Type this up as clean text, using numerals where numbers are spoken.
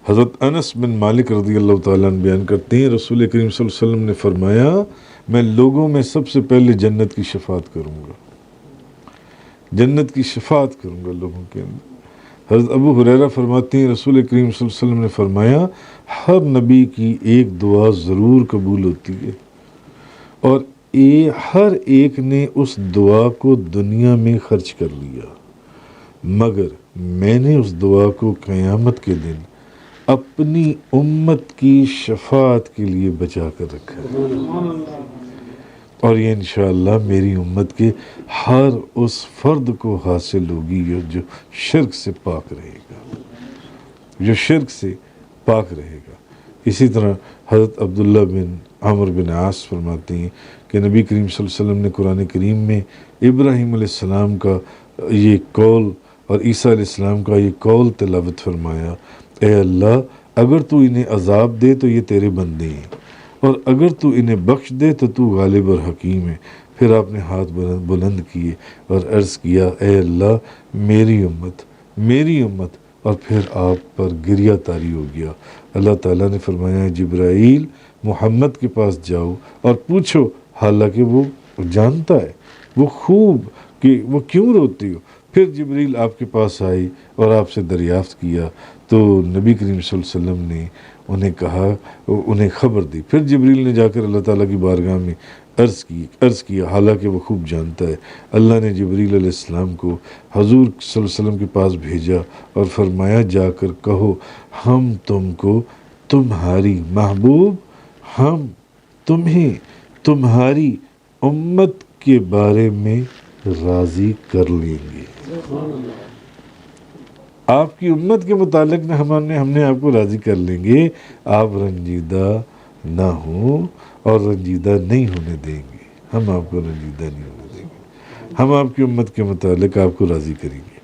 حضرت انس بن مالک رضی اللہ تعالیٰ عنہ بیان کرتے ہیں رسول کریم صلی اللہ علیہ وسلم نے فرمایا میں لوگوں میں سب سے پہلے جنت کی شفاعت کروں گا، جنت کی شفاعت کروں گا لوگوں کے اندر۔ حضرت ابو ہریرہ فرماتے ہیں رسول کریم صلی اللہ علیہ وسلم نے فرمایا ہر نبی کی ایک دعا ضرور قبول ہوتی ہے، اور ہر ایک نے اس دعا کو دنیا میں خرچ کر لیا، مگر میں نے اس دعا کو قیامت کے دن اپنی امت کی شفاعت کے لیے بچا کر رکھا ہے، اور یہ انشاءاللہ میری امت کے ہر اس فرد کو حاصل ہوگی جو شرک سے پاک رہے گا، جو شرک سے پاک رہے گا۔ اسی طرح حضرت عبداللہ بن عمر بن عاص فرماتے ہیں کہ نبی کریم صلی اللہ علیہ وسلم نے قرآن کریم میں ابراہیم علیہ السلام کا یہ قول اور عیسیٰ علیہ السلام کا یہ قول تلاوت فرمایا، اے اللہ اگر تو انہیں عذاب دے تو یہ تیرے بندے ہیں، اور اگر تو انہیں بخش دے تو تو غالب اور حکیم ہے۔ پھر آپ نے ہاتھ بلند کیے اور عرض کیا اے اللہ میری امت، اور پھر آپ پر گریہ طاری ہو گیا۔ اللہ تعالیٰ نے فرمایا جبرائیل محمد کے پاس جاؤ اور پوچھو، حالانکہ وہ جانتا ہے وہ خوب کہ وہ کیوں روتی ہو۔ پھر جبریل آپ کے پاس آئی اور آپ سے دریافت کیا تو نبی کریم صلی اللہ علیہ وسلم نے انہیں خبر دی۔ پھر جبریل نے جا کر اللہ تعالیٰ کی بارگاہ میں عرض کیا حالانکہ وہ خوب جانتا ہے۔ اللہ نے جبریل علیہ السلام کو حضور صلی اللہ علیہ وسلم کے پاس بھیجا اور فرمایا جا کر کہو ہم تم کو تمہاری محبوب، ہم تمہیں تمہاری امت کے بارے میں راضی کر لیں گے۔ آپ کی امت کے متعلق ہم نے آپ کو راضی کر لیں گے، آپ رنجیدہ نہ ہوں اور رنجیدہ نہیں ہونے دیں گے، ہم آپ کو رنجیدہ نہیں ہونے دیں گے، ہم آپ کی امت کے متعلق آپ کو راضی کریں گے۔